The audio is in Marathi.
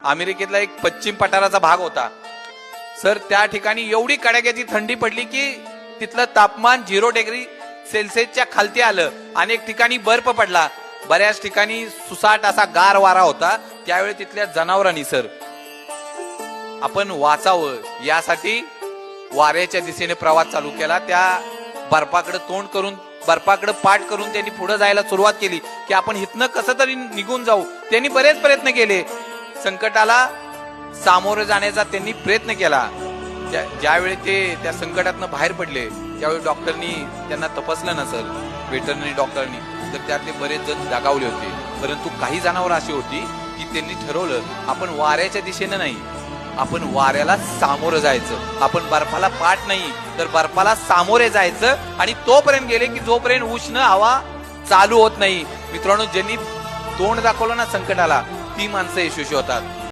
अमेरिकेतला एक पश्चिम पठाराचा भाग होता सर. त्या ठिकाणी एवढी कडाक्याची थंडी पडली की तिथलं तापमान 0°C खालती आलं. अनेक ठिकाणी बर्फ पडला. बऱ्याच ठिकाणी सुसाट असा गार वारा होता. त्यावेळी तिथल्या जनावरांनी सर आपण वाचावं यासाठी वाऱ्याच्या दिशेने प्रवास चालू केला. त्या बर्फाकडे तोंड करून बर्फाकडे पाठ करून त्यांनी पुढे जायला सुरुवात केली की आपण इथनं कसं तरी निघून जाऊ. त्यांनी बरेच प्रयत्न केले. संकटाला सामोरे जाण्याचा त्यांनी प्रयत्न केला. ज्यावेळी ते त्या संकटातनं बाहेर पडले त्यावेळी डॉक्टरनी त्यांना तपासलं ना सर, वेटरनरी डॉक्टरनी, तर त्यातले बरेच जण दगावले होते. परंतु काही जनावर अशी होती की त्यांनी ठरवलं आपण वाऱ्याच्या दिशेने नाही, आपण वाऱ्याला सामोरं जायचं. आपण बर्फाला पाठ नाही तर बर्फाला सामोरे जायचं आणि तोपर्यंत गेले की जोपर्यंत उष्ण हवा चालू होत नाही. मित्रांनो, ज्यांनी तोंड दाखवलं ना संकटाला ती माणसं यशस्वी होतात.